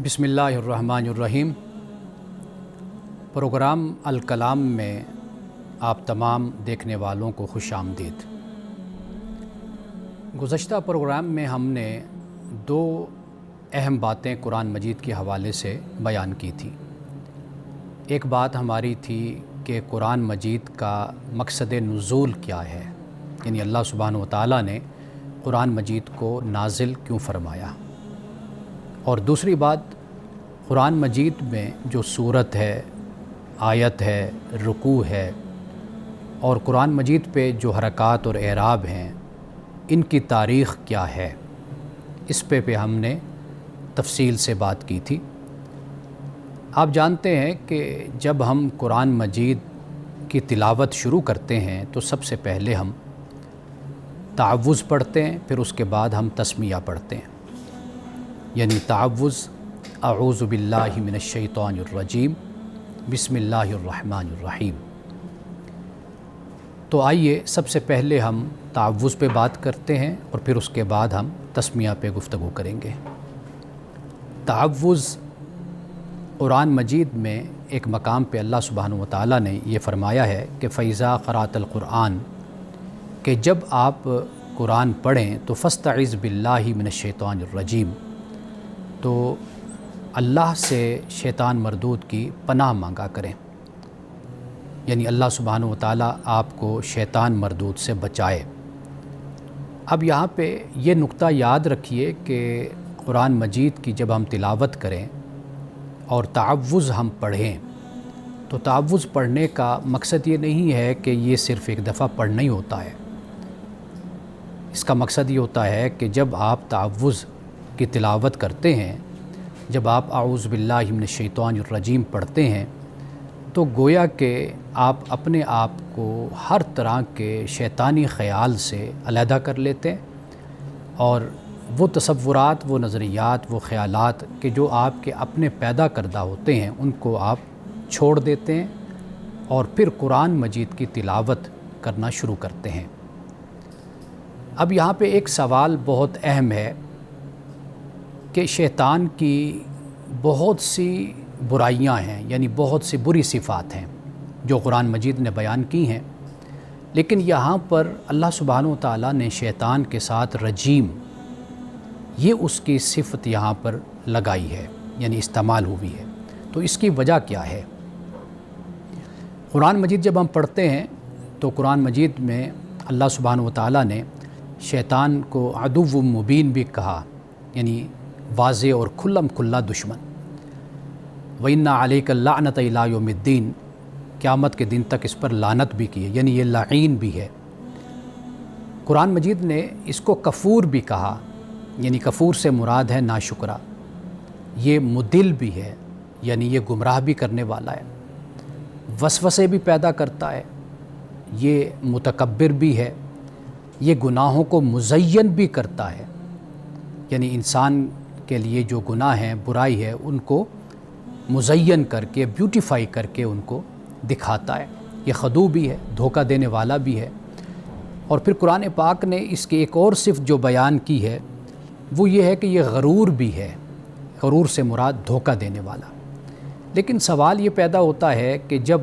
بسم اللہ الرحمن الرحیم۔ پروگرام الکلام میں آپ تمام دیکھنے والوں کو خوش آمدید۔ گزشتہ پروگرام میں ہم نے دو اہم باتیں قرآن مجید کے حوالے سے بیان کی تھی۔ ایک بات ہماری تھی کہ قرآن مجید کا مقصد نزول کیا ہے، یعنی اللہ سبحانہ وتعالیٰ نے قرآن مجید کو نازل کیوں فرمایا، اور دوسری بات قرآن مجید میں جو سورت ہے، آیت ہے، رکوع ہے، اور قرآن مجید پہ جو حرکات اور اعراب ہیں ان کی تاریخ کیا ہے، اس پہ ہم نے تفصیل سے بات کی تھی۔ آپ جانتے ہیں کہ جب ہم قرآن مجید کی تلاوت شروع کرتے ہیں تو سب سے پہلے ہم تعوذ پڑھتے ہیں، پھر اس کے بعد ہم تسمیہ پڑھتے ہیں، یعنی تعوذ اعوذ باللہ من الشیطان الرجیم بسم اللہ الرحمن الرحیم۔ تو آئیے سب سے پہلے ہم تعوذ پہ بات کرتے ہیں اور پھر اس کے بعد ہم تسمیہ پہ گفتگو کریں گے۔ تعوذ قرآن مجید میں ایک مقام پہ اللہ سبحانہ وتعالیٰ نے یہ فرمایا ہے کہ فَإِذَا قَرَأْتَ الْقُرْآنَ، کہ جب آپ قرآن پڑھیں تو فَاسْتَعِذْ بِاللَّهِ مِنَ الشَّيْطَانِ الرَّجِيمِ، تو اللہ سے شیطان مردود کی پناہ مانگا کریں، یعنی اللہ سبحانہ وتعالیٰ آپ کو شیطان مردود سے بچائے۔ اب یہاں پہ یہ نقطہ یاد رکھیے کہ قرآن مجید کی جب ہم تلاوت کریں اور تعوذ ہم پڑھیں تو تعوذ پڑھنے کا مقصد یہ نہیں ہے کہ یہ صرف ایک دفعہ پڑھنا ہی ہوتا ہے۔ اس کا مقصد یہ ہوتا ہے کہ جب آپ تعوذ کی تلاوت کرتے ہیں، جب آپ اعوذ باللہ من الشیطان الرجیم پڑھتے ہیں تو گویا کہ آپ اپنے آپ کو ہر طرح کے شیطانی خیال سے علیحدہ کر لیتے ہیں، اور وہ تصورات، وہ نظریات، وہ خیالات کہ جو آپ کے اپنے پیدا کردہ ہوتے ہیں ان کو آپ چھوڑ دیتے ہیں اور پھر قرآن مجید کی تلاوت کرنا شروع کرتے ہیں۔ اب یہاں پہ ایک سوال بہت اہم ہے کہ شیطان کی بہت سی برائیاں ہیں، یعنی بہت سی بری صفات ہیں جو قرآن مجید نے بیان کی ہیں، لیکن یہاں پر اللہ سبحانہ وتعالیٰ نے شیطان کے ساتھ رجیم، یہ اس کی صفت یہاں پر لگائی ہے، یعنی استعمال ہوئی ہے۔ تو اس کی وجہ کیا ہے؟ قرآن مجید جب ہم پڑھتے ہیں تو قرآن مجید میں اللہ سبحانہ وتعالیٰ نے شیطان کو عدو مبین بھی کہا، یعنی واضح اور کھلم کھلا دشمن۔ وَإِنَّ عَلَيْكَ اللَّعْنَةَ إِلَىٰ يَوْمِ الدِّينِ، قیامت کے دن تک اس پر لعنت بھی کی ہے، یعنی یہ لعین بھی ہے۔ قرآن مجید نے اس کو کفور بھی کہا، یعنی کفور سے مراد ہے ناشکرا، یہ مدل بھی ہے، یعنی یہ گمراہ بھی کرنے والا ہے، وسوسے بھی پیدا کرتا ہے، یہ متکبر بھی ہے، یہ گناہوں کو مزین بھی کرتا ہے، یعنی انسان کے لیے جو گناہ ہیں، برائی ہے، ان کو مزین کر کے، بیوٹیفائی کر کے ان کو دکھاتا ہے۔ یہ خدوع بھی ہے، دھوکہ دینے والا بھی ہے۔ اور پھر قرآن پاک نے اس کی ایک اور صفت جو بیان کی ہے وہ یہ ہے کہ یہ غرور بھی ہے، غرور سے مراد دھوکہ دینے والا۔ لیکن سوال یہ پیدا ہوتا ہے کہ جب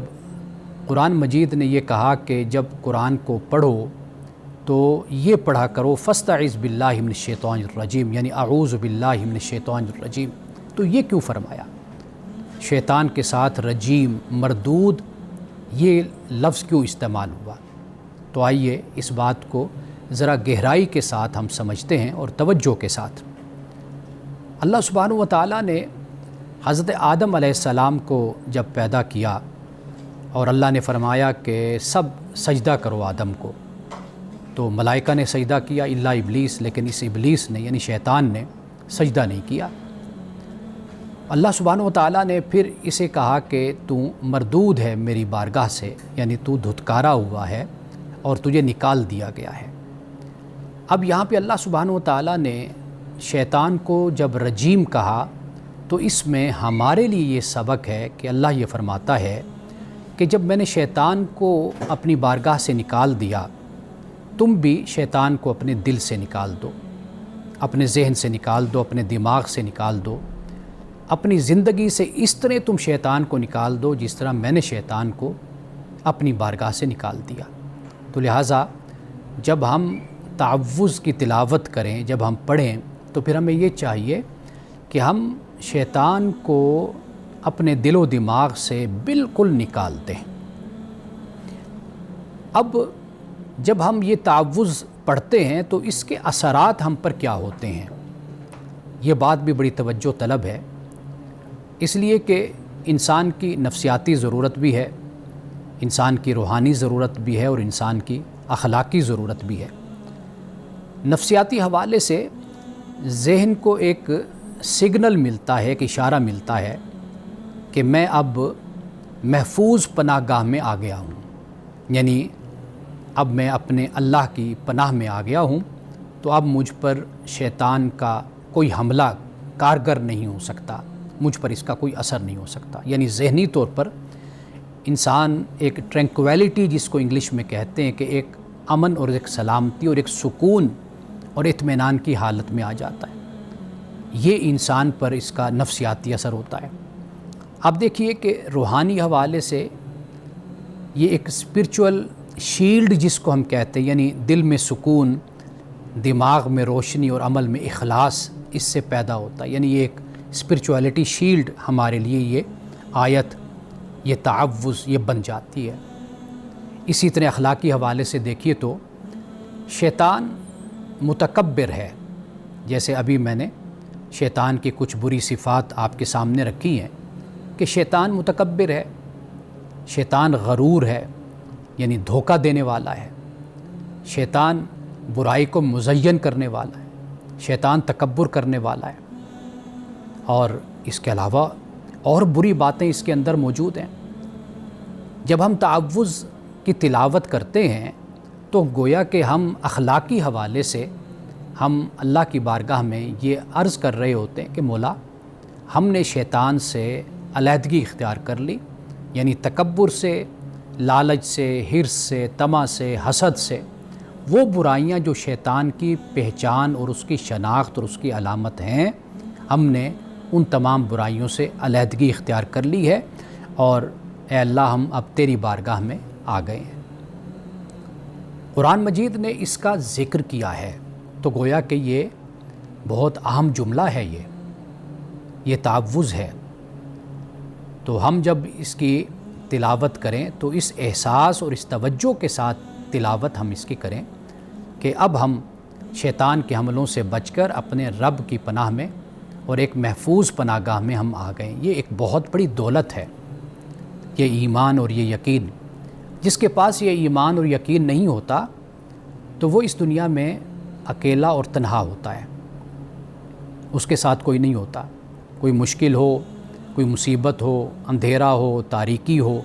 قرآن مجید نے یہ کہا کہ جب قرآن کو پڑھو تو یہ پڑھا کرو فاستعذ باللہ من الشیطان الرجیم، یعنی اعوذ باللہ من الشیطان الرجیم، تو یہ کیوں فرمایا؟ شیطان کے ساتھ رجیم، مردود، یہ لفظ کیوں استعمال ہوا؟ تو آئیے اس بات کو ذرا گہرائی کے ساتھ ہم سمجھتے ہیں اور توجہ کے ساتھ۔ اللہ سبحانہ وتعالیٰ نے حضرت آدم علیہ السلام کو جب پیدا کیا اور اللہ نے فرمایا کہ سب سجدہ کرو آدم کو، تو ملائکہ نے سجدہ کیا الا ابلیس، لیکن اس ابلیس نے یعنی شیطان نے سجدہ نہیں کیا۔ اللہ سبحانہ وتعالیٰ نے پھر اسے کہا کہ تو مردود ہے میری بارگاہ سے، یعنی تو دھتکارا ہوا ہے اور تجھے نکال دیا گیا ہے۔ اب یہاں پہ اللہ سبحانہ وتعالیٰ نے شیطان کو جب رجیم کہا تو اس میں ہمارے لیے یہ سبق ہے کہ اللہ یہ فرماتا ہے کہ جب میں نے شیطان کو اپنی بارگاہ سے نکال دیا، تم بھی شیطان کو اپنے دل سے نکال دو، اپنے ذہن سے نکال دو، اپنے دماغ سے نکال دو، اپنی زندگی سے اس طرح تم شیطان کو نکال دو جس طرح میں نے شیطان کو اپنی بارگاہ سے نکال دیا۔ تو لہٰذا جب ہم تعوذ کی تلاوت کریں، جب ہم پڑھیں، تو پھر ہمیں یہ چاہیے کہ ہم شیطان کو اپنے دل و دماغ سے بالکل نکال دیں۔ اب جب ہم یہ تعوذ پڑھتے ہیں تو اس کے اثرات ہم پر کیا ہوتے ہیں، یہ بات بھی بڑی توجہ طلب ہے، اس لیے کہ انسان کی نفسیاتی ضرورت بھی ہے، انسان کی روحانی ضرورت بھی ہے اور انسان کی اخلاقی ضرورت بھی ہے۔ نفسیاتی حوالے سے ذہن کو ایک سگنل ملتا ہے، ایک اشارہ ملتا ہے کہ میں اب محفوظ پناہ گاہ میں آ گیا ہوں، یعنی اب میں اپنے اللہ کی پناہ میں آ گیا ہوں، تو اب مجھ پر شیطان کا کوئی حملہ کارگر نہیں ہو سکتا، مجھ پر اس کا کوئی اثر نہیں ہو سکتا۔ یعنی ذہنی طور پر انسان ایک ٹرینکویلٹی، جس کو انگلش میں کہتے ہیں، کہ ایک امن اور ایک سلامتی اور ایک سکون اور اطمینان کی حالت میں آ جاتا ہے۔ یہ انسان پر اس کا نفسیاتی اثر ہوتا ہے۔ اب دیکھیے کہ روحانی حوالے سے یہ ایک اسپرچول شیلڈ جس کو ہم کہتے ہیں، یعنی دل میں سکون، دماغ میں روشنی اور عمل میں اخلاص اس سے پیدا ہوتا ہے۔ یعنی یہ ایک اسپرچولیٹی شیلڈ ہمارے لیے یہ آیت، یہ تعوذ یہ بن جاتی ہے۔ اسی طرح اخلاقی حوالے سے دیکھیے تو شیطان متکبر ہے، جیسے ابھی میں نے شیطان کی کچھ بری صفات آپ کے سامنے رکھی ہیں کہ شیطان متکبر ہے، شیطان غرور ہے، یعنی دھوکہ دینے والا ہے، شیطان برائی کو مزین کرنے والا ہے، شیطان تکبر کرنے والا ہے، اور اس کے علاوہ اور بری باتیں اس کے اندر موجود ہیں۔ جب ہم تعوذ کی تلاوت کرتے ہیں تو گویا کہ ہم اخلاقی حوالے سے ہم اللہ کی بارگاہ میں یہ عرض کر رہے ہوتے ہیں کہ مولا، ہم نے شیطان سے علیحدگی اختیار کر لی، یعنی تکبر سے، لالچ سے، حرص سے، طمع سے، حسد سے، وہ برائیاں جو شیطان کی پہچان اور اس کی شناخت اور اس کی علامت ہیں، ہم نے ان تمام برائیوں سے علیحدگی اختیار کر لی ہے، اور اے اللہ ہم اب تیری بارگاہ میں آ گئے ہیں۔ قرآن مجید نے اس کا ذکر کیا ہے، تو گویا کہ یہ بہت اہم جملہ ہے، یہ تعوذ ہے۔ تو ہم جب اس کی تلاوت کریں تو اس احساس اور اس توجہ کے ساتھ تلاوت ہم اس کی کریں کہ اب ہم شیطان کے حملوں سے بچ کر اپنے رب کی پناہ میں اور ایک محفوظ پناہ گاہ میں ہم آ گئے۔ یہ ایک بہت بڑی دولت ہے، یہ ایمان اور یہ یقین۔ جس کے پاس یہ ایمان اور یقین نہیں ہوتا تو وہ اس دنیا میں اکیلا اور تنہا ہوتا ہے، اس کے ساتھ کوئی نہیں ہوتا۔ کوئی مشکل ہو، کوئی مصیبت ہو، اندھیرا ہو، تاریکی ہو،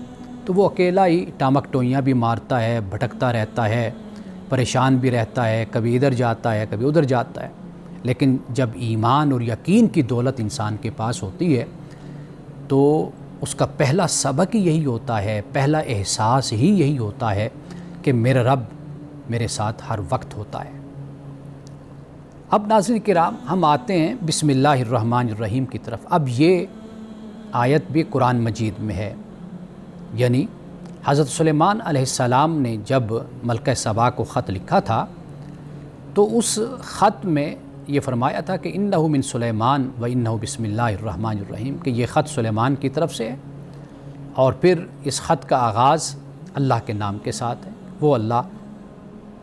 تو وہ اکیلا ہی ٹامک ٹوئیاں بھی مارتا ہے، بھٹکتا رہتا ہے، پریشان بھی رہتا ہے، کبھی ادھر جاتا ہے، کبھی ادھر جاتا ہے۔ لیکن جب ایمان اور یقین کی دولت انسان کے پاس ہوتی ہے تو اس کا پہلا سبق ہی یہی ہوتا ہے، پہلا احساس ہی یہی ہوتا ہے کہ میرا رب میرے ساتھ ہر وقت ہوتا ہے۔ اب ناظرین کرام، ہم آتے ہیں بسم اللہ الرحمن الرحیم کی طرف۔ اب یہ آیت بھی قرآن مجید میں ہے، یعنی حضرت سلیمان علیہ السلام نے جب ملکہ سبا کو خط لکھا تھا تو اس خط میں یہ فرمایا تھا کہ انہ من سلیمان و انہ بسم اللہ الرحمن الرحیم، کہ یہ خط سلیمان کی طرف سے ہے، اور پھر اس خط کا آغاز اللہ کے نام کے ساتھ ہے، وہ اللہ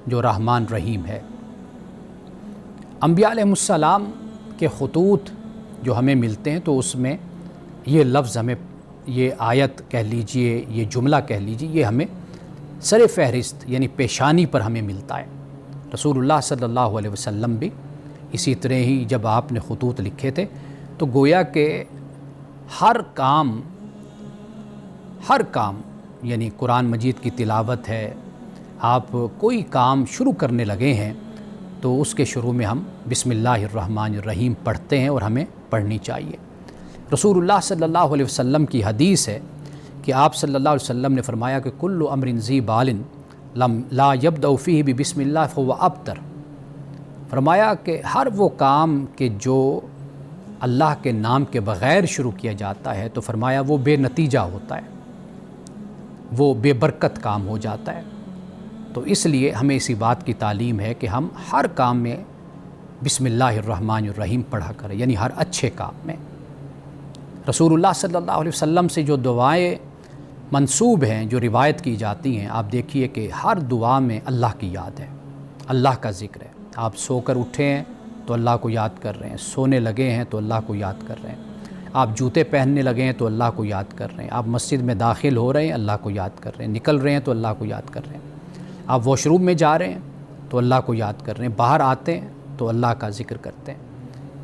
جو رحمان رحیم ہے۔ انبیاء علیہ السلام کے خطوط جو ہمیں ملتے ہیں تو اس میں یہ لفظ ہمیں، یہ آیت کہہ لیجئے، یہ جملہ کہہ لیجئے، یہ ہمیں سر فہرست یعنی پیشانی پر ہمیں ملتا ہے۔ رسول اللہ صلی اللہ علیہ وسلم بھی اسی طرح ہی جب آپ نے خطوط لکھے تھے تو گویا کہ ہر کام یعنی قرآن مجید کی تلاوت ہے، آپ کوئی کام شروع کرنے لگے ہیں تو اس کے شروع میں ہم بسم اللہ الرحمن الرحیم پڑھتے ہیں، اور ہمیں پڑھنی چاہیے۔ رسول اللہ صلی اللہ علیہ وسلم کی حدیث ہے کہ آپ صلی اللہ علیہ وسلم نے فرمایا کہ کل امر ذی بال لا یبدأ فیہ بسم اللہ فہو ابتر۔ فرمایا کہ ہر وہ کام کہ جو اللہ کے نام کے بغیر شروع کیا جاتا ہے تو فرمایا وہ بے نتیجہ ہوتا ہے، وہ بے برکت کام ہو جاتا ہے۔ تو اس لیے ہمیں اسی بات کی تعلیم ہے کہ ہم ہر کام میں بسم اللہ الرحمن الرحیم پڑھا کریں، یعنی ہر اچھے کام میں۔ رسول اللہ صلی اللہ علیہ وسلم سے جو دعائیں منسوب ہیں، جو روایت کی جاتی ہیں، آپ دیکھیے کہ ہر دعا میں اللہ کی یاد ہے، اللہ کا ذکر ہے۔ آپ سو کر اٹھے ہیں تو اللہ کو یاد کر رہے ہیں، سونے لگے ہیں تو اللہ کو یاد کر رہے ہیں، آپ جوتے پہننے لگے ہیں تو اللہ کو یاد کر رہے ہیں، آپ مسجد میں داخل ہو رہے ہیں اللہ کو یاد کر رہے ہیں، نکل رہے ہیں تو اللہ کو یاد کر رہے ہیں، آپ واش روم میں جا رہے ہیں تو اللہ کو یاد کر رہے ہیں، باہر آتے ہیں تو اللہ کا ذکر کرتے ہیں،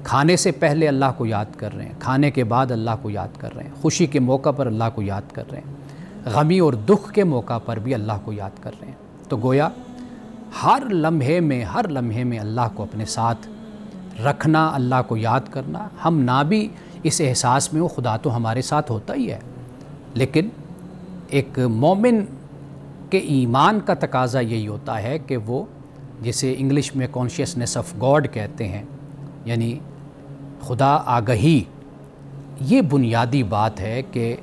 کھانے سے پہلے اللہ کو یاد کر رہے ہیں، کھانے کے بعد اللہ کو یاد کر رہے ہیں، خوشی کے موقع پر اللہ کو یاد کر رہے ہیں، غمی اور دکھ کے موقع پر بھی اللہ کو یاد کر رہے ہیں۔ تو گویا ہر لمحے میں اللہ کو اپنے ساتھ رکھنا، اللہ کو یاد کرنا، ہم نہ بھی اس احساس میں ہو، خدا تو ہمارے ساتھ ہوتا ہی ہے، لیکن ایک مومن کے ایمان کا تقاضا یہی ہوتا ہے کہ وہ جسے انگلش میں کانشیسنیس آف گاڈ کہتے ہیں، یعنی خدا آگہی، یہ بنیادی بات ہے کہ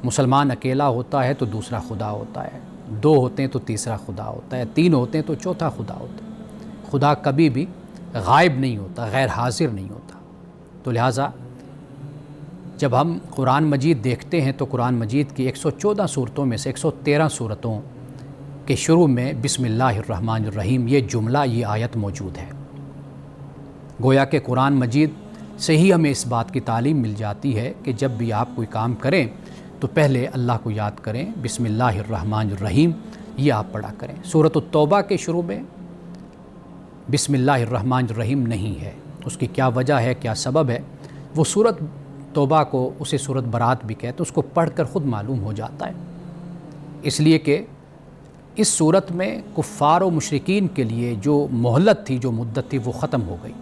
مسلمان اکیلا ہوتا ہے تو دوسرا خدا ہوتا ہے، دو ہوتے ہیں تو تیسرا خدا ہوتا ہے، تین ہوتے ہیں تو چوتھا خدا ہوتا ہے۔ خدا کبھی بھی غائب نہیں ہوتا، غیر حاضر نہیں ہوتا۔ تو لہٰذا جب ہم قرآن مجید دیکھتے ہیں تو قرآن مجید کی 114 صورتوں میں سے 113 صورتوں کے شروع میں بسم اللہ الرحمن الرحیم یہ جملہ، یہ آیت موجود ہے۔ گویا کہ قرآن مجید سے ہی ہمیں اس بات کی تعلیم مل جاتی ہے کہ جب بھی آپ کوئی کام کریں تو پہلے اللہ کو یاد کریں، بسم اللہ الرحمن الرحیم یہ آپ پڑھا کریں۔ سورۃ التوبہ کے شروع میں بسم اللہ الرحمن الرحیم نہیں ہے، اس کی کیا وجہ ہے، کیا سبب ہے، وہ سورۃ توبہ کو اسے سورۃ برات بھی کہتے ہیں، اس کو پڑھ کر خود معلوم ہو جاتا ہے، اس لیے کہ اس صورت میں کفار و مشرکین کے لیے جو مہلت تھی، جو مدت تھی، وہ ختم ہو گئی۔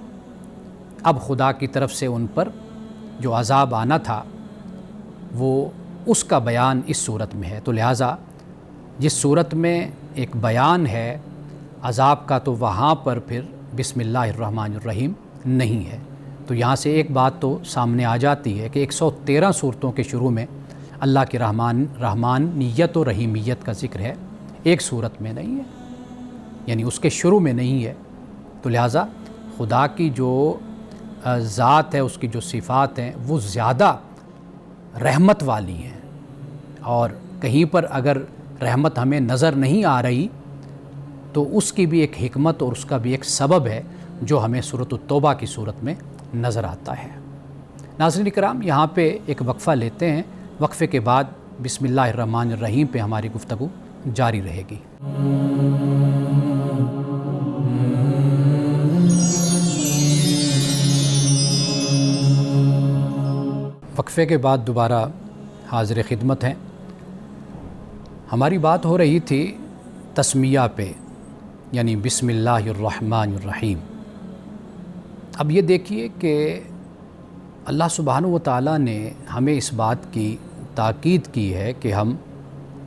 اب خدا کی طرف سے ان پر جو عذاب آنا تھا وہ اس کا بیان اس صورت میں ہے۔ تو لہٰذا جس صورت میں ایک بیان ہے عذاب کا تو وہاں پر پھر بسم اللہ الرحمن الرحیم نہیں ہے۔ تو یہاں سے ایک بات تو سامنے آ جاتی ہے کہ 113 صورتوں کے شروع میں اللہ کی رحمانیت و رحیمیت کا ذکر ہے، ایک صورت میں نہیں ہے، یعنی اس کے شروع میں نہیں ہے۔ تو لہٰذا خدا کی جو ذات ہے، اس کی جو صفات ہیں وہ زیادہ رحمت والی ہیں، اور کہیں پر اگر رحمت ہمیں نظر نہیں آ رہی تو اس کی بھی ایک حکمت اور اس کا بھی ایک سبب ہے جو ہمیں سورۃ التوبہ کی صورت میں نظر آتا ہے۔ ناظرین کرام، یہاں پہ ایک وقفہ لیتے ہیں، وقفے کے بعد بسم اللہ الرحمن الرحیم پہ ہماری گفتگو جاری رہے گی۔ وقفے کے بعد دوبارہ حاضر خدمت ہیں۔ ہماری بات ہو رہی تھی تسمیہ پہ، یعنی بسم اللہ الرحمن الرحیم۔ اب یہ دیکھیے کہ اللہ سبحانہ و تعالیٰ نے ہمیں اس بات کی تاکید کی ہے کہ ہم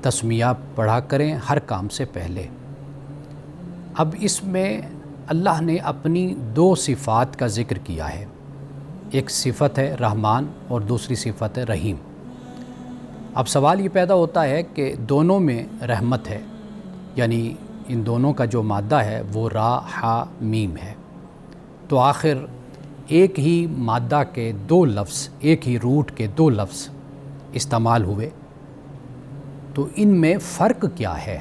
تسمیہ پڑھا کریں ہر کام سے پہلے۔ اب اس میں اللہ نے اپنی دو صفات کا ذکر کیا ہے، ایک صفت ہے رحمان اور دوسری صفت ہے رحیم۔ اب سوال یہ پیدا ہوتا ہے کہ دونوں میں رحمت ہے، یعنی ان دونوں کا جو مادہ ہے وہ را ہا میم ہے، تو آخر ایک ہی مادہ کے دو لفظ، ایک ہی روٹ کے دو لفظ استعمال ہوئے، تو ان میں فرق کیا ہے؟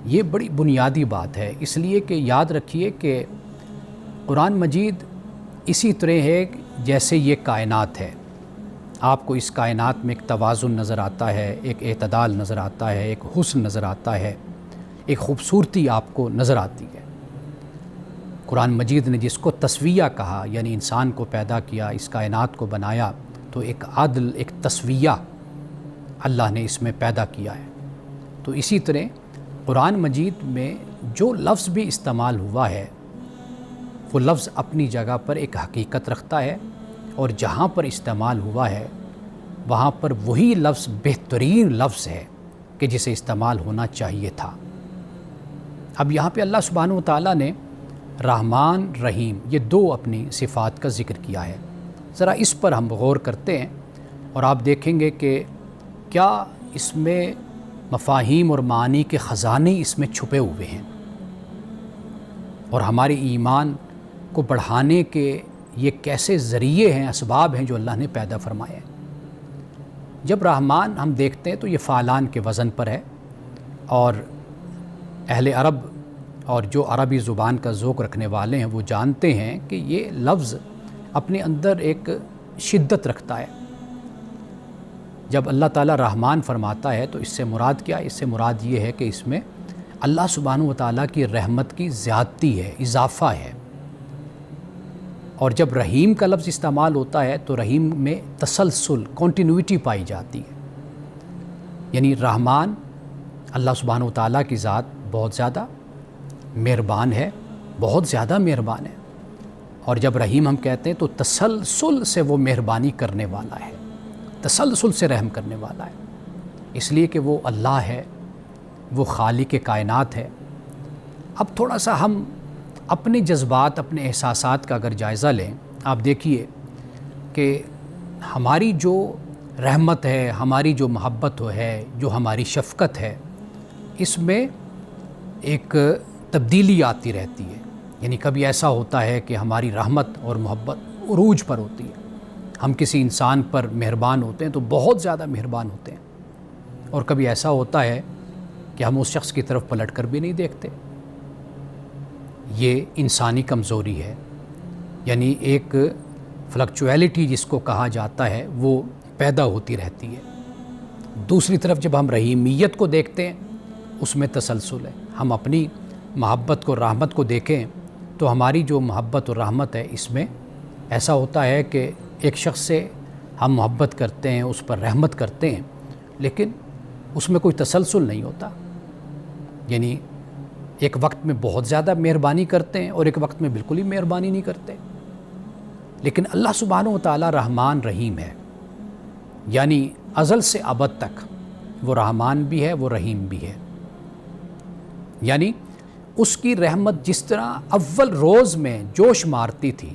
یہ بڑی بنیادی بات ہے، اس لیے کہ یاد رکھیے کہ قرآن مجید اسی طرح ہے جیسے یہ کائنات ہے۔ آپ کو اس کائنات میں ایک توازن نظر آتا ہے، ایک اعتدال نظر آتا ہے، ایک حسن نظر آتا ہے، ایک خوبصورتی آپ کو نظر آتی ہے۔ قرآن مجید نے جس کو تسویہ کہا، یعنی انسان کو پیدا کیا، اس کائنات کو بنایا، تو ایک عدل، ایک تسویہ اللہ نے اس میں پیدا کیا ہے۔ تو اسی طرح قرآن مجید میں جو لفظ بھی استعمال ہوا ہے وہ لفظ اپنی جگہ پر ایک حقیقت رکھتا ہے، اور جہاں پر استعمال ہوا ہے وہاں پر وہی لفظ بہترین لفظ ہے کہ جسے استعمال ہونا چاہیے تھا۔ اب یہاں پہ اللہ سبحانہ و تعالیٰ نے رحمان رحیم یہ دو اپنی صفات کا ذکر کیا ہے۔ ذرا اس پر ہم غور کرتے ہیں اور آپ دیکھیں گے کہ کیا اس میں مفاہیم اور معانی کے خزانے اس میں چھپے ہوئے ہیں، اور ہمارے ایمان کو بڑھانے کے یہ کیسے ذریعے ہیں، اسباب ہیں جو اللہ نے پیدا فرمائے ہیں۔ جب رحمان ہم دیکھتے ہیں تو یہ فعلان کے وزن پر ہے، اور اہل عرب اور جو عربی زبان کا ذوق رکھنے والے ہیں وہ جانتے ہیں کہ یہ لفظ اپنے اندر ایک شدت رکھتا ہے۔ جب اللہ تعالیٰ رحمان فرماتا ہے تو اس سے مراد کیا ہے؟ اس سے مراد یہ ہے کہ اس میں اللہ سبحانہ و تعالیٰ کی رحمت کی زیادتی ہے، اضافہ ہے۔ اور جب رحیم کا لفظ استعمال ہوتا ہے تو رحیم میں تسلسل، کنٹینیوٹی پائی جاتی ہے، یعنی رحمان اللہ سبحانہ و تعالیٰ کی ذات بہت زیادہ مہربان ہے، بہت زیادہ مہربان ہے، اور جب رحیم ہم کہتے ہیں تو تسلسل سے وہ مہربانی کرنے والا ہے، تسلسل سے رحم کرنے والا ہے، اس لیے کہ وہ اللہ ہے، وہ خالق کائنات ہے۔ اب تھوڑا سا ہم اپنے جذبات، اپنے احساسات کا اگر جائزہ لیں، آپ دیکھیے کہ ہماری جو رحمت ہے، ہماری جو محبت ہے، جو ہماری شفقت ہے، اس میں ایک تبدیلی آتی رہتی ہے۔ یعنی کبھی ایسا ہوتا ہے کہ ہماری رحمت اور محبت عروج پر ہوتی ہے، ہم کسی انسان پر مہربان ہوتے ہیں تو بہت زیادہ مہربان ہوتے ہیں، اور کبھی ایسا ہوتا ہے کہ ہم اس شخص کی طرف پلٹ کر بھی نہیں دیکھتے۔ یہ انسانی کمزوری ہے، یعنی ایک فلکچویلٹی جس کو کہا جاتا ہے وہ پیدا ہوتی رہتی ہے۔ دوسری طرف جب ہم رحیمیت کو دیکھتے ہیں اس میں تسلسل ہے۔ ہم اپنی محبت کو، رحمت کو دیکھیں تو ہماری جو محبت اور رحمت ہے اس میں ایسا ہوتا ہے کہ ایک شخص سے ہم محبت کرتے ہیں، اس پر رحمت کرتے ہیں، لیکن اس میں کوئی تسلسل نہیں ہوتا، یعنی ایک وقت میں بہت زیادہ مہربانی کرتے ہیں اور ایک وقت میں بالکل ہی مہربانی نہیں کرتے۔ لیکن اللہ سبحانہ و تعالیٰ رحمان رحیم ہے، یعنی ازل سے ابد تک وہ رحمان بھی ہے، وہ رحیم بھی ہے۔ یعنی اس کی رحمت جس طرح اول روز میں جوش مارتی تھی،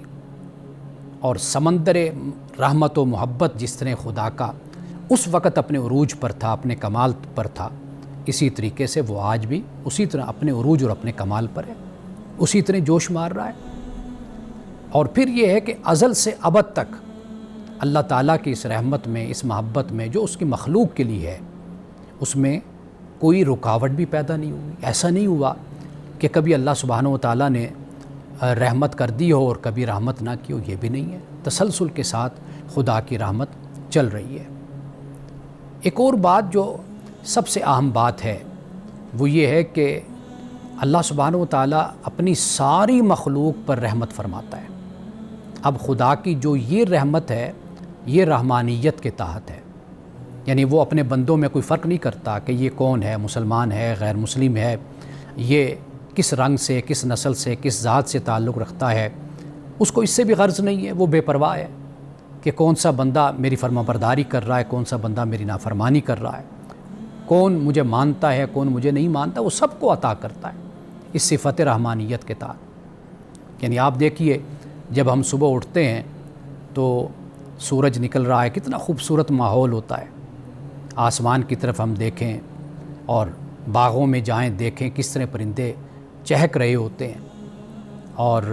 اور سمندر رحمت و محبت جس طرح خدا کا اس وقت اپنے عروج پر تھا، اپنے کمال پر تھا، اسی طریقے سے وہ آج بھی اسی طرح اپنے عروج اور اپنے کمال پر ہے، اسی طرح جوش مار رہا ہے۔ اور پھر یہ ہے کہ ازل سے ابد تک اللہ تعالیٰ کی اس رحمت میں، اس محبت میں جو اس کی مخلوق کے لیے ہے، اس میں کوئی رکاوٹ بھی پیدا نہیں ہوئی۔ ایسا نہیں ہوا کہ کبھی اللہ سبحانہ و تعالیٰ نے رحمت کر دی ہو اور کبھی رحمت نہ کی ہو، یہ بھی نہیں ہے۔ تسلسل کے ساتھ خدا کی رحمت چل رہی ہے۔ ایک اور بات جو سب سے اہم بات ہے وہ یہ ہے کہ اللہ سبحانہ و تعالیٰ اپنی ساری مخلوق پر رحمت فرماتا ہے۔ اب خدا کی جو یہ رحمت ہے یہ رحمانیت کے تحت ہے، یعنی وہ اپنے بندوں میں کوئی فرق نہیں کرتا کہ یہ کون ہے، مسلمان ہے، غیر مسلم ہے، یہ کس رنگ سے، کس نسل سے، کس ذات سے تعلق رکھتا ہے، اس کو اس سے بھی غرض نہیں ہے۔ وہ بے پرواہ ہے کہ کون سا بندہ میری فرمانبرداری کر رہا ہے، کون سا بندہ میری نافرمانی کر رہا ہے، کون مجھے مانتا ہے، کون مجھے نہیں مانتا، وہ سب کو عطا کرتا ہے اس صفت رحمانیت کے تحت۔ یعنی آپ دیکھیے جب ہم صبح اٹھتے ہیں تو سورج نکل رہا ہے، کتنا خوبصورت ماحول ہوتا ہے، آسمان کی طرف ہم دیکھیں اور باغوں میں جائیں، دیکھیں کس طرح پرندے چہک رہے ہوتے ہیں، اور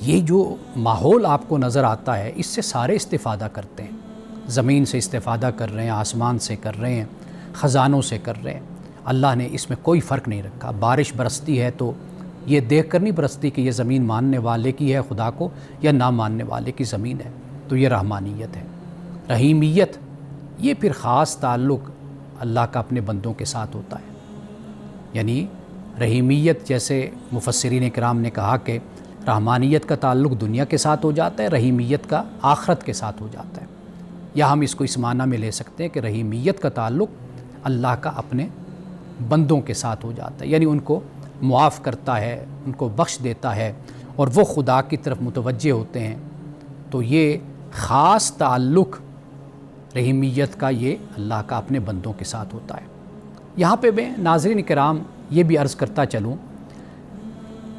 یہ جو ماحول آپ کو نظر آتا ہے اس سے سارے استفادہ کرتے ہیں، زمین سے استفادہ کر رہے ہیں، آسمان سے کر رہے ہیں، خزانوں سے کر رہے ہیں۔ اللہ نے اس میں کوئی فرق نہیں رکھا۔ بارش برستی ہے تو یہ دیکھ کر نہیں برستی کہ یہ زمین ماننے والے کی ہے خدا کو یا نہ ماننے والے کی زمین ہے، تو یہ رحمانیت ہے۔ رحیمیت یہ پھر خاص تعلق اللہ کا اپنے بندوں کے ساتھ ہوتا ہے، یعنی رحیمیت جیسے مفسرین کرام نے کہا کہ رحمانیت کا تعلق دنیا کے ساتھ ہو جاتا ہے، رحیمیت کا آخرت کے ساتھ ہو جاتا ہے، یا ہم اس کو اس معنی میں لے سکتے ہیں کہ رحیمیت کا تعلق اللہ کا اپنے بندوں کے ساتھ ہو جاتا ہے، یعنی ان کو معاف کرتا ہے، ان کو بخش دیتا ہے، اور وہ خدا کی طرف متوجہ ہوتے ہیں۔ تو یہ خاص تعلق رحیمیت کا یہ اللہ کا اپنے بندوں کے ساتھ ہوتا ہے۔ یہاں پہ میں ناظرین کرام یہ بھی عرض کرتا چلوں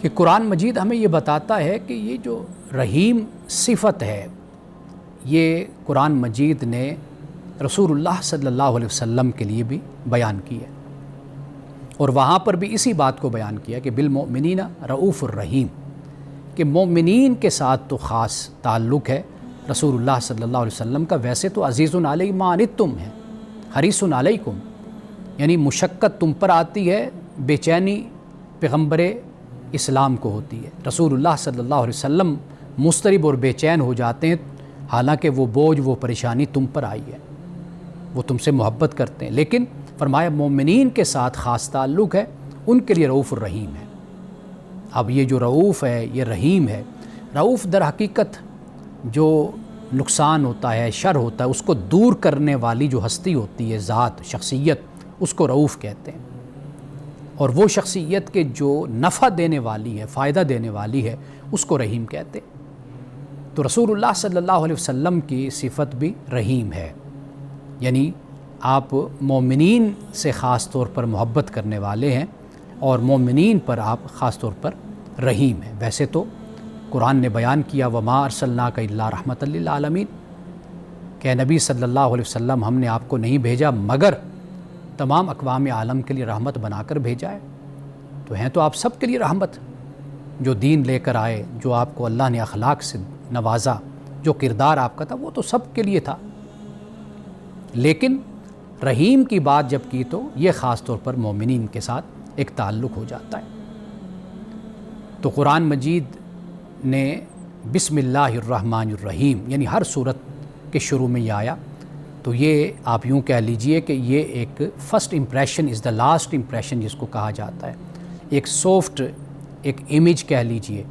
کہ قرآن مجید ہمیں یہ بتاتا ہے کہ یہ جو رحیم صفت ہے یہ قرآن مجید نے رسول اللہ صلی اللہ علیہ وسلم کے لیے بھی بیان کی ہے، اور وہاں پر بھی اسی بات کو بیان کیا کہ بالمؤمنین رؤوف الرحیم، کہ مومنین کے ساتھ تو خاص تعلق ہے رسول اللہ صلی اللہ علیہ وسلم کا۔ ویسے تو عزیز علیہ ما عنتم ہے، حریص علیکم، یعنی مشقت تم پر آتی ہے، بے چینی پیغمبر اسلام کو ہوتی ہے۔ رسول اللہ صلی اللہ علیہ وسلم مضطرب اور بے چین ہو جاتے ہیں، حالانکہ وہ بوجھ، وہ پریشانی تم پر آئی ہے، وہ تم سے محبت کرتے ہیں، لیکن فرمایا مومنین کے ساتھ خاص تعلق ہے، ان کے لیے رؤوف الرحیم ہے۔ اب یہ جو رؤوف ہے یہ رحیم ہے۔ رؤوف در حقیقت جو نقصان ہوتا ہے، شر ہوتا ہے، اس کو دور کرنے والی جو ہستی ہوتی ہے، ذات، شخصیت، اس کو رؤوف کہتے ہیں، اور وہ شخصیت کے جو نفع دینے والی ہے، فائدہ دینے والی ہے، اس کو رحیم کہتے ہیں۔ تو رسول اللہ صلی اللہ علیہ وسلم کی صفت بھی رحیم ہے، یعنی آپ مومنین سے خاص طور پر محبت کرنے والے ہیں، اور مومنین پر آپ خاص طور پر رحیم ہیں۔ ویسے تو قرآن نے بیان کیا وما ارسلناک الا رحمۃ للعالمین، کہ نبی صلی اللہ علیہ وسلم ہم نے آپ کو نہیں بھیجا مگر تمام اقوام عالم کے لیے رحمت بنا کر بھیجا ہے۔ تو ہیں تو آپ سب کے لیے رحمت، جو دین لے کر آئے، جو آپ کو اللہ نے اخلاق سے نوازا، جو کردار آپ کا تھا وہ تو سب کے لیے تھا، لیکن رحیم کی بات جب کی تو یہ خاص طور پر مومنین کے ساتھ ایک تعلق ہو جاتا ہے۔ تو قرآن مجید نے بسم اللہ الرحمن الرحیم یعنی ہر صورت کے شروع میں یہ آیا، تو یہ آپ یوں کہہ لیجئے کہ یہ ایک first impression is the last impression جس کو کہا جاتا ہے، ایک سافٹ، ایک امیج کہہ لیجئے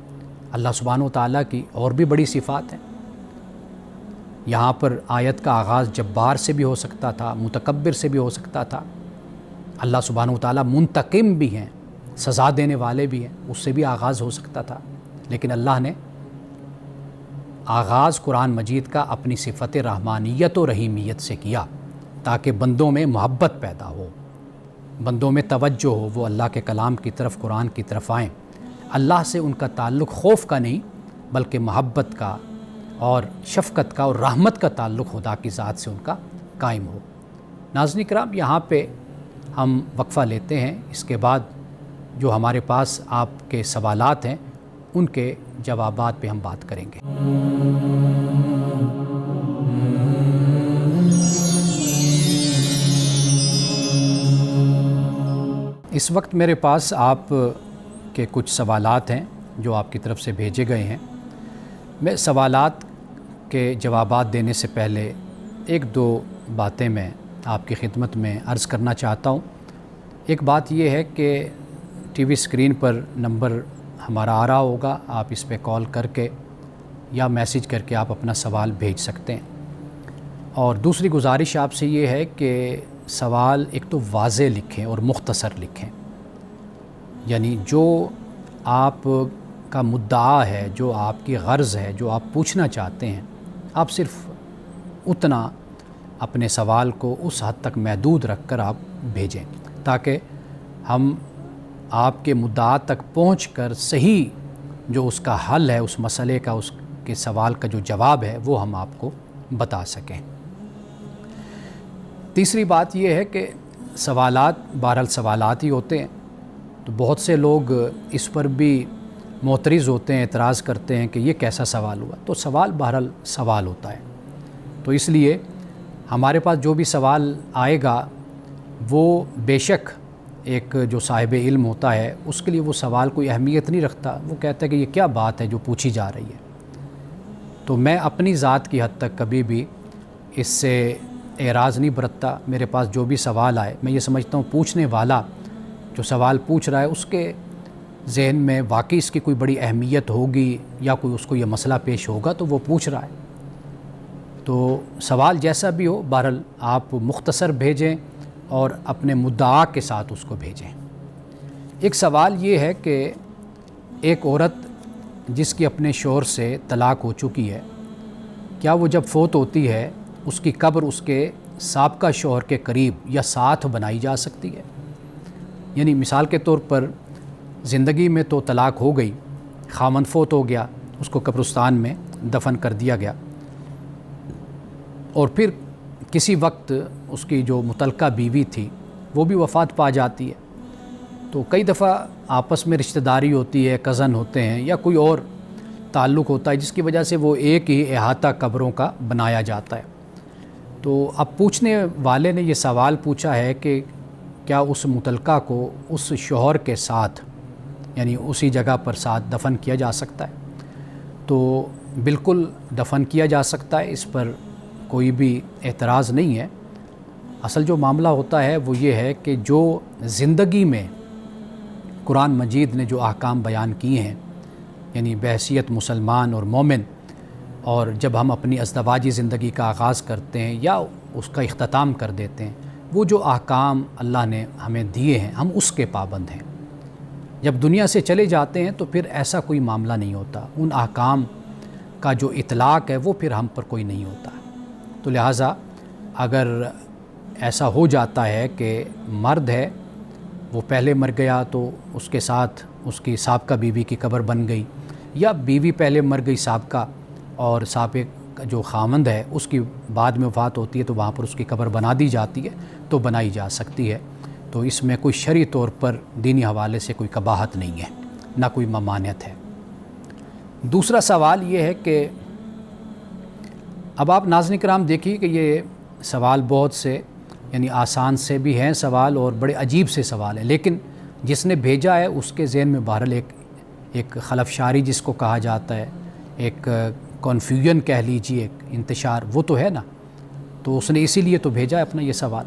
اللہ سبحانہ و تعالیٰ کی۔ اور بھی بڑی صفات ہیں، یہاں پر آیت کا آغاز جبار سے بھی ہو سکتا تھا، متکبر سے بھی ہو سکتا تھا۔ اللہ سبحانہ و تعالیٰ منتقم بھی ہیں، سزا دینے والے بھی ہیں، اس سے بھی آغاز ہو سکتا تھا، لیکن اللہ نے آغاز قرآن مجید کا اپنی صفت رحمانیت و رحیمیت سے کیا، تاکہ بندوں میں محبت پیدا ہو، بندوں میں توجہ ہو، وہ اللہ کے کلام کی طرف، قرآن کی طرف آئیں، اللہ سے ان کا تعلق خوف کا نہیں بلکہ محبت کا اور شفقت کا اور رحمت کا تعلق خدا کی ذات سے ان کا قائم ہو۔ ناظرین کرام، یہاں پہ ہم وقفہ لیتے ہیں، اس کے بعد جو ہمارے پاس آپ کے سوالات ہیں ان کے جوابات پہ ہم بات کریں گے۔ اس وقت میرے پاس آپ کے کچھ سوالات ہیں جو آپ کی طرف سے بھیجے گئے ہیں۔ میں سوالات کے جوابات دینے سے پہلے ایک دو باتیں میں آپ کی خدمت میں عرض کرنا چاہتا ہوں۔ ایک بات یہ ہے کہ ٹی وی اسکرین پر نمبر ہمارا آ رہا ہوگا، آپ اس پہ کال کر کے یا میسیج کر کے آپ اپنا سوال بھیج سکتے ہیں۔ اور دوسری گزارش آپ سے یہ ہے کہ سوال ایک تو واضح لکھیں اور مختصر لکھیں، یعنی جو آپ کا مدعا ہے، جو آپ کی غرض ہے، جو آپ پوچھنا چاہتے ہیں، آپ صرف اتنا اپنے سوال کو اس حد تک محدود رکھ کر آپ بھیجیں، تاکہ ہم آپ کے مدعا تک پہنچ کر صحیح جو اس کا حل ہے، اس مسئلے کا، اس کے سوال کا جو جواب ہے وہ ہم آپ کو بتا سکیں۔ تیسری بات یہ ہے کہ سوالات بہرحال سوالات ہی ہوتے ہیں، تو بہت سے لوگ اس پر بھی معترض ہوتے ہیں، اعتراض کرتے ہیں کہ یہ کیسا سوال ہوا۔ تو سوال بہرحال سوال ہوتا ہے، تو اس لیے ہمارے پاس جو بھی سوال آئے گا وہ بے شک ایک جو صاحب علم ہوتا ہے اس کے لیے وہ سوال کوئی اہمیت نہیں رکھتا، وہ کہتا ہے کہ یہ کیا بات ہے جو پوچھی جا رہی ہے۔ تو میں اپنی ذات کی حد تک کبھی بھی اس سے اعراض نہیں برتتا۔ میرے پاس جو بھی سوال آئے، میں یہ سمجھتا ہوں پوچھنے والا جو سوال پوچھ رہا ہے اس کے ذہن میں واقعی اس کی کوئی بڑی اہمیت ہوگی یا کوئی اس کو یہ مسئلہ پیش ہوگا تو وہ پوچھ رہا ہے۔ تو سوال جیسا بھی ہو بہرحال آپ مختصر بھیجیں اور اپنے مدعا کے ساتھ اس کو بھیجیں۔ ایک سوال یہ ہے کہ ایک عورت جس کی اپنے شوہر سے طلاق ہو چکی ہے، کیا وہ جب فوت ہوتی ہے اس کی قبر اس کے سابقہ شوہر کے قریب یا ساتھ بنائی جا سکتی ہے؟ یعنی مثال کے طور پر زندگی میں تو طلاق ہو گئی، خاوند فوت ہو گیا، اس کو قبرستان میں دفن کر دیا گیا، اور پھر کسی وقت اس کی جو متعلقہ بیوی تھی وہ بھی وفات پا جاتی ہے، تو کئی دفعہ آپس میں رشتہ داری ہوتی ہے، کزن ہوتے ہیں یا کوئی اور تعلق ہوتا ہے جس کی وجہ سے وہ ایک ہی احاطہ قبروں کا بنایا جاتا ہے۔ تو اب پوچھنے والے نے یہ سوال پوچھا ہے کہ کیا اس متعلقہ کو اس شوہر کے ساتھ یعنی اسی جگہ پر ساتھ دفن کیا جا سکتا ہے؟ تو بالکل دفن کیا جا سکتا ہے، اس پر کوئی بھی اعتراض نہیں ہے۔ اصل جو معاملہ ہوتا ہے وہ یہ ہے کہ جو زندگی میں قرآن مجید نے جو احکام بیان کیے ہیں، یعنی بحیثیت مسلمان اور مومن، اور جب ہم اپنی ازدواجی زندگی کا آغاز کرتے ہیں یا اس کا اختتام کر دیتے ہیں، وہ جو احکام اللہ نے ہمیں دیے ہیں ہم اس کے پابند ہیں۔ جب دنیا سے چلے جاتے ہیں تو پھر ایسا کوئی معاملہ نہیں ہوتا، ان احکام کا جو اطلاق ہے وہ پھر ہم پر کوئی نہیں ہوتا۔ تو لہٰذا اگر ایسا ہو جاتا ہے کہ مرد ہے وہ پہلے مر گیا تو اس کے ساتھ اس کی سابقہ بیوی کی قبر بن گئی، یا بیوی پہلے مر گئی سابقہ اور سابق جو خامند ہے اس کی بعد میں وفات ہوتی ہے تو وہاں پر اس کی قبر بنا دی جاتی ہے، تو بنائی جا سکتی ہے۔ تو اس میں کوئی شرعی طور پر دینی حوالے سے کوئی قباحت نہیں ہے، نہ کوئی ممانعت ہے۔ دوسرا سوال یہ ہے کہ اب آپ ناظرین کرام دیکھیے کہ یہ سوال بہت سے یعنی آسان سے بھی ہیں سوال اور بڑے عجیب سے سوال ہیں، لیکن جس نے بھیجا ہے اس کے ذہن میں بہرحال ایک خلفشاری جس کو کہا جاتا ہے، ایک کنفیوژن کہہ لیجیے، ایک انتشار، وہ تو ہے نا، تو اس نے اسی لیے تو بھیجا ہے اپنا یہ سوال۔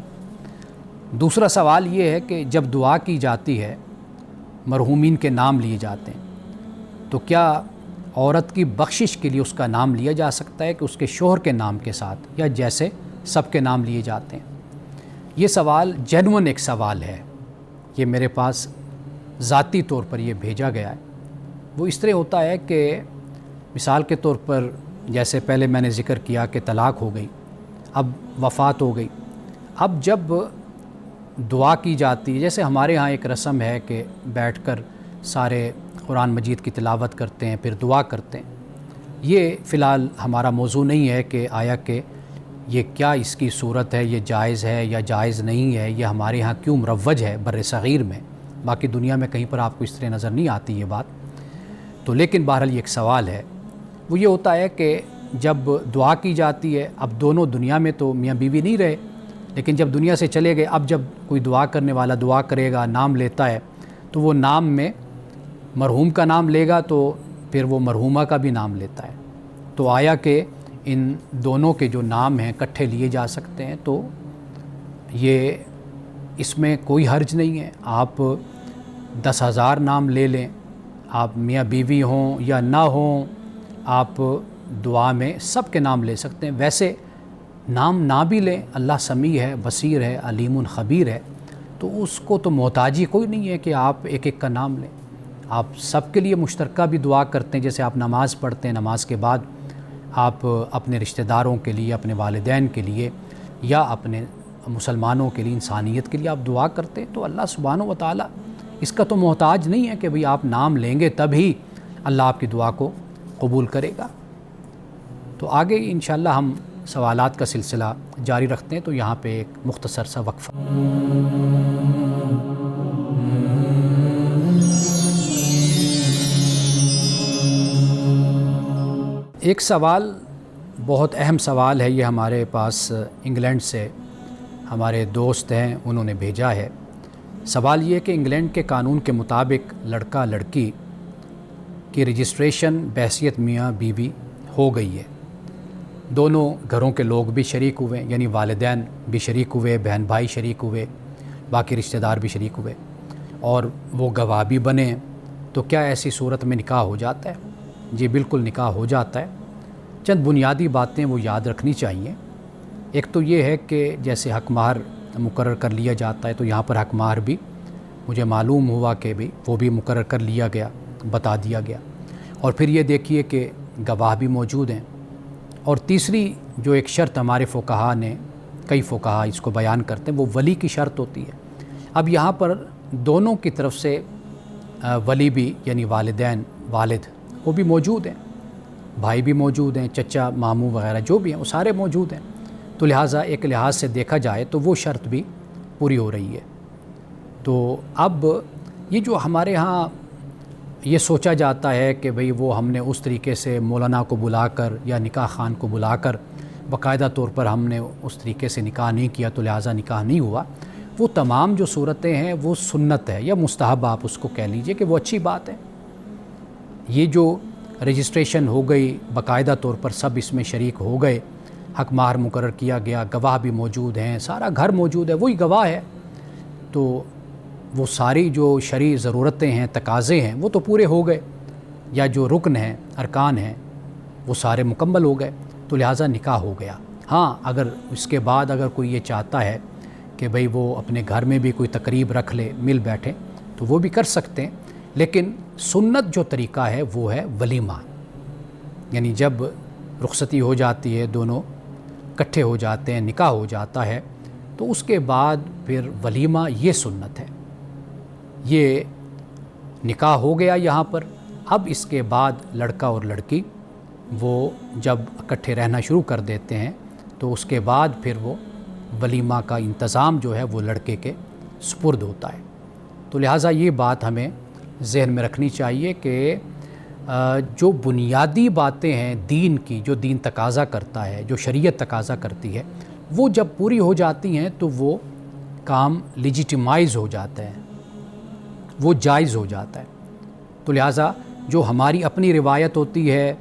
دوسرا سوال یہ ہے کہ جب دعا کی جاتی ہے مرحومین کے نام لیے جاتے ہیں، تو کیا عورت کی بخشش کے لیے اس کا نام لیا جا سکتا ہے کہ اس کے شوہر کے نام کے ساتھ، یا جیسے سب کے نام لیے جاتے ہیں؟ یہ سوال جینون ایک سوال ہے، یہ میرے پاس ذاتی طور پر یہ بھیجا گیا ہے۔ وہ اس طرح ہوتا ہے کہ مثال کے طور پر جیسے پہلے میں نے ذکر کیا کہ طلاق ہو گئی، اب وفات ہو گئی، اب جب دعا کی جاتی ہے، جیسے ہمارے ہاں ایک رسم ہے کہ بیٹھ کر سارے قرآن مجید کی تلاوت کرتے ہیں پھر دعا کرتے ہیں، یہ فی الحال ہمارا موضوع نہیں ہے کہ آیا کہ یہ کیا اس کی صورت ہے، یہ جائز ہے یا جائز نہیں ہے، یہ ہمارے ہاں کیوں مروج ہے بر صغیر میں، باقی دنیا میں کہیں پر آپ کو اس طرح نظر نہیں آتی یہ بات۔ تو لیکن بہرحال یہ ایک سوال ہے، وہ یہ ہوتا ہے کہ جب دعا کی جاتی ہے، اب دونوں دنیا میں تو میاں بیوی نہیں رہے، لیکن جب دنیا سے چلے گئے، اب جب کوئی دعا کرنے والا دعا کرے گا، نام لیتا ہے، تو وہ نام میں مرحوم کا نام لے گا تو پھر وہ مرحومہ کا بھی نام لیتا ہے۔ تو آیا کہ ان دونوں کے جو نام ہیں اکٹھے لیے جا سکتے ہیں، تو یہ اس میں کوئی حرج نہیں ہے۔ آپ 10,000 نام لے لیں، آپ میاں بیوی ہوں یا نہ ہوں، آپ دعا میں سب کے نام لے سکتے ہیں۔ ویسے نام نہ بھی لیں، اللہ سمیع ہے، بصیر ہے، علیم خبیر ہے، تو اس کو تو محتاجی کوئی نہیں ہے کہ آپ ایک ایک کا نام لیں۔ آپ سب کے لیے مشترکہ بھی دعا کرتے ہیں، جیسے آپ نماز پڑھتے ہیں، نماز کے بعد آپ اپنے رشتہ داروں کے لیے، اپنے والدین کے لیے یا اپنے مسلمانوں کے لیے، انسانیت کے لیے آپ دعا کرتے ہیں، تو اللہ سبحانہ و تعالیٰ اس کا تو محتاج نہیں ہے کہ بھئی آپ نام لیں گے تبھی اللہ آپ کی دعا کو قبول کرے گا۔ تو آگے انشاءاللہ ہم سوالات کا سلسلہ جاری رکھتے ہیں، تو یہاں پہ ایک مختصر سا وقفہ۔ ایک سوال بہت اہم سوال ہے، یہ ہمارے پاس انگلینڈ سے ہمارے دوست ہیں، انہوں نے بھیجا ہے۔ سوال یہ ہے کہ انگلینڈ کے قانون کے مطابق لڑکا لڑکی کی رجسٹریشن بحیثیت میاں بیوی ہو گئی ہے، دونوں گھروں کے لوگ بھی شریک ہوئے، یعنی والدین بھی شریک ہوئے، بہن بھائی شریک ہوئے، باقی رشتہ دار بھی شریک ہوئے، اور وہ گواہ بھی بنے، تو کیا ایسی صورت میں نکاح ہو جاتا ہے؟ جی بالکل نکاح ہو جاتا ہے۔ چند بنیادی باتیں وہ یاد رکھنی چاہیے۔ ایک تو یہ ہے کہ جیسے حق مہر مقرر کر لیا جاتا ہے، تو یہاں پر حق مہر بھی مجھے معلوم ہوا کہ بھی وہ بھی مقرر کر لیا گیا، بتا دیا گیا، اور پھر یہ دیکھیے کہ گواہ بھی موجود ہیں۔ اور تیسری جو ایک شرط ہمارے فقہا نے، کئی فقہا اس کو بیان کرتے ہیں، وہ ولی کی شرط ہوتی ہے۔ اب یہاں پر دونوں کی طرف سے ولی بھی، یعنی والدین، والد، وہ بھی موجود ہیں، بھائی بھی موجود ہیں، چچا، ماموں وغیرہ جو بھی ہیں وہ سارے موجود ہیں۔ تو لہٰذا ایک لحاظ سے دیکھا جائے تو وہ شرط بھی پوری ہو رہی ہے۔ تو اب یہ جو ہمارے ہاں یہ سوچا جاتا ہے کہ بھئی وہ ہم نے اس طریقے سے مولانا کو بلا کر یا نکاح خان کو بلا کر باقاعدہ طور پر ہم نے اس طریقے سے نکاح نہیں کیا تو لہٰذا نکاح نہیں ہوا، وہ تمام جو صورتیں ہیں وہ سنت ہے یا مستحب، آپ اس کو کہہ لیجئے کہ وہ اچھی بات ہے۔ یہ جو رجسٹریشن ہو گئی، باقاعدہ طور پر سب اس میں شریک ہو گئے، حق مہر مقرر کیا گیا، گواہ بھی موجود ہیں، سارا گھر موجود ہے، وہی گواہ ہے، تو وہ ساری جو شرعی ضرورتیں ہیں، تقاضے ہیں، وہ تو پورے ہو گئے، یا جو رکن ہیں، ارکان ہیں، وہ سارے مکمل ہو گئے، تو لہٰذا نکاح ہو گیا۔ ہاں اگر اس کے بعد اگر کوئی یہ چاہتا ہے کہ بھئی وہ اپنے گھر میں بھی کوئی تقریب رکھ لے، مل بیٹھے، تو وہ بھی کر سکتے ہیں، لیکن سنت جو طریقہ ہے وہ ہے ولیمہ، یعنی جب رخصتی ہو جاتی ہے، دونوں اکٹھے ہو جاتے ہیں، نکاح ہو جاتا ہے، تو اس کے بعد پھر ولیمہ، یہ سنت ہے۔ یہ نکاح ہو گیا یہاں پر، اب اس کے بعد لڑکا اور لڑکی وہ جب اکٹھے رہنا شروع کر دیتے ہیں تو اس کے بعد پھر وہ ولیمہ کا انتظام جو ہے وہ لڑکے کے سپرد ہوتا ہے۔ تو لہٰذا یہ بات ہمیں ذہن میں رکھنی چاہیے کہ جو بنیادی باتیں ہیں دین کی، جو دین تقاضا کرتا ہے، جو شریعت تقاضا کرتی ہے، وہ جب پوری ہو جاتی ہیں تو وہ کام لیجیٹیمائز ہو جاتا ہے، وہ جائز ہو جاتا ہے۔ تو لہٰذا جو ہماری اپنی روایت ہوتی ہے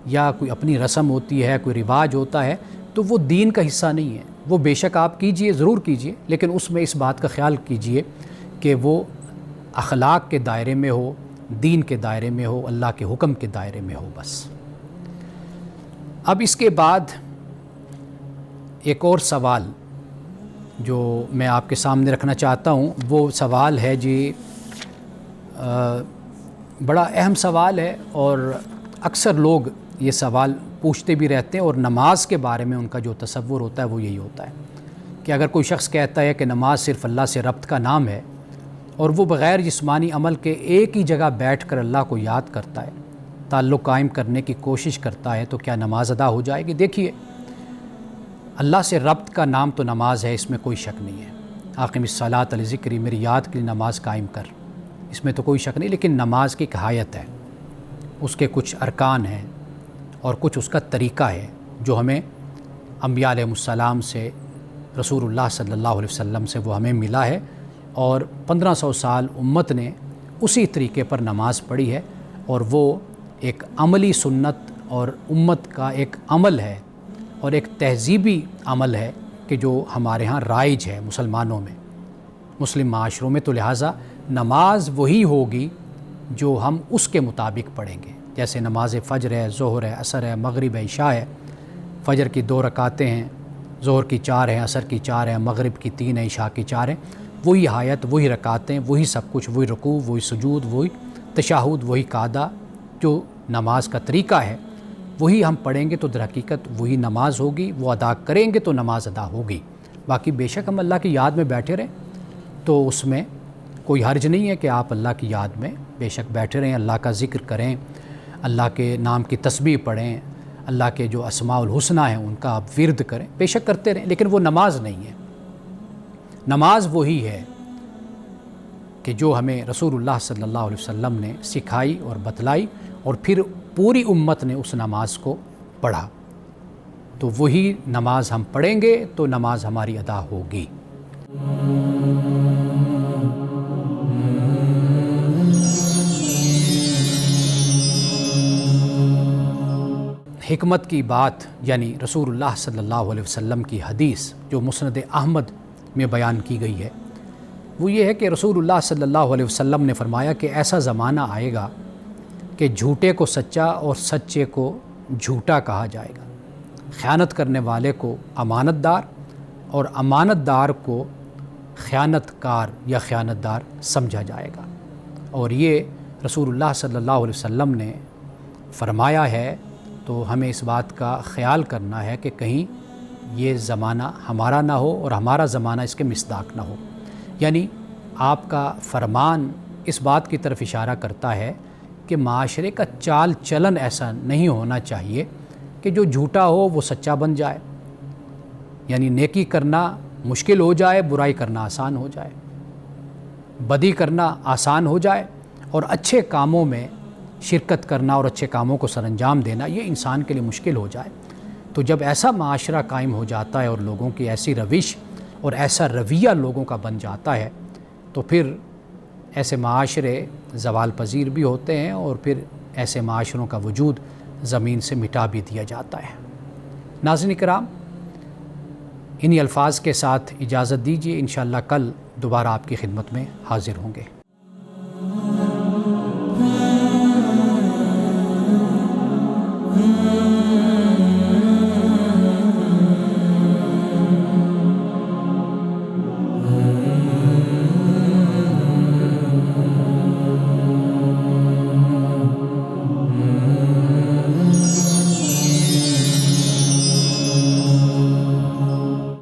یا کوئی اپنی رسم ہوتی ہے، کوئی رواج ہوتا ہے، تو وہ دین کا حصہ نہیں ہے۔ وہ بے شک آپ کیجئے، ضرور کیجئے، لیکن اس میں اس بات کا خیال کیجئے کہ وہ اخلاق کے دائرے میں ہو، دین کے دائرے میں ہو، اللہ کے حکم کے دائرے میں ہو بس۔ اب اس کے بعد ایک اور سوال جو میں آپ کے سامنے رکھنا چاہتا ہوں، وہ سوال ہے جی، بڑا اہم سوال ہے، اور اکثر لوگ یہ سوال پوچھتے بھی رہتے ہیں، اور نماز کے بارے میں ان کا جو تصور ہوتا ہے وہ یہی ہوتا ہے کہ اگر کوئی شخص کہتا ہے کہ نماز صرف اللہ سے ربط کا نام ہے اور وہ بغیر جسمانی عمل کے ایک ہی جگہ بیٹھ کر اللہ کو یاد کرتا ہے، تعلق قائم کرنے کی کوشش کرتا ہے، تو کیا نماز ادا ہو جائے گی؟ دیکھیے، اللہ سے ربط کا نام تو نماز ہے، اس میں کوئی شک نہیں ہے۔ اقم الصلاۃ لذکری، میری یاد کے لیے نماز قائم کر، اس میں تو کوئی شک نہیں، لیکن نماز کی ایک حیت ہے، اس کے کچھ ارکان ہیں اور کچھ اس کا طریقہ ہے جو ہمیں انبیاء علیہ السلام سے، رسول اللہ صلی اللہ علیہ وسلم سے وہ ہمیں ملا ہے، اور 1500 سال امت نے اسی طریقے پر نماز پڑھی ہے، اور وہ ایک عملی سنت اور امت کا ایک عمل ہے اور ایک تہذیبی عمل ہے کہ جو ہمارے ہاں رائج ہے مسلمانوں میں، مسلم معاشروں میں۔ تو لہٰذا نماز وہی ہوگی جو ہم اس کے مطابق پڑھیں گے، جیسے نماز فجر ہے، ظہر ہے، عصر ہے، مغرب ہے، عشاء ہے۔ فجر کی 2 رکعتیں ہیں، ظہر کی 4 ہیں، عصر کی 4 ہیں، مغرب کی 3 ہیں، عشاء کی 4 ہیں، وہی حیت، وہی رکعتیں، وہی سب کچھ، وہی رکوع، وہی سجود، وہی تشہد، وہی قعدہ، جو نماز کا طریقہ ہے وہی ہم پڑھیں گے تو در حقیقت وہی نماز ہوگی، وہ ادا کریں گے تو نماز ادا ہوگی۔ باقی بے شک ہم اللہ کی یاد میں بیٹھے رہیں تو اس میں کوئی حرج نہیں ہے کہ آپ اللہ کی یاد میں بے شک بیٹھے رہیں، اللہ کا ذکر کریں، اللہ کے نام کی تسبیح پڑھیں، اللہ کے جو اسماء الحسنی ہیں ان کا آپ ورد کریں، بے شک کرتے رہیں، لیکن وہ نماز نہیں ہے۔ نماز وہی ہے کہ جو ہمیں رسول اللہ صلی اللہ علیہ وسلم نے سکھائی اور بتلائی، اور پھر پوری امت نے اس نماز کو پڑھا، تو وہی نماز ہم پڑھیں گے تو نماز ہماری ادا ہوگی۔ حکمت کی بات، یعنی رسول اللہ صلی اللہ علیہ وسلم کی حدیث جو مسند احمد میں بیان کی گئی ہے، وہ یہ ہے کہ رسول اللہ صلی اللہ علیہ وسلم نے فرمایا کہ ایسا زمانہ آئے گا کہ جھوٹے کو سچا اور سچے کو جھوٹا کہا جائے گا، خیانت کرنے والے کو امانت دار اور امانت دار کو خیانت کار یا خیانت دار سمجھا جائے گا۔ اور یہ رسول اللہ صلی اللہ علیہ وسلم نے فرمایا ہے، تو ہمیں اس بات کا خیال کرنا ہے کہ کہیں یہ زمانہ ہمارا نہ ہو اور ہمارا زمانہ اس کے مصداق نہ ہو۔ یعنی آپ کا فرمان اس بات کی طرف اشارہ کرتا ہے کہ معاشرے کا چال چلن ایسا نہیں ہونا چاہیے کہ جو جھوٹا ہو وہ سچا بن جائے، یعنی نیکی کرنا مشکل ہو جائے، برائی کرنا آسان ہو جائے، بدی کرنا آسان ہو جائے اور اچھے کاموں میں شرکت کرنا اور اچھے کاموں کو سر انجام دینا یہ انسان کے لیے مشکل ہو جائے، تو جب ایسا معاشرہ قائم ہو جاتا ہے اور لوگوں کی ایسی روش اور ایسا رویہ لوگوں کا بن جاتا ہے تو پھر ایسے معاشرے زوال پذیر بھی ہوتے ہیں اور پھر ایسے معاشروں کا وجود زمین سے مٹا بھی دیا جاتا ہے۔ ناظرین کرام، انہی الفاظ کے ساتھ اجازت دیجیے، انشاءاللہ کل دوبارہ آپ کی خدمت میں حاضر ہوں گے۔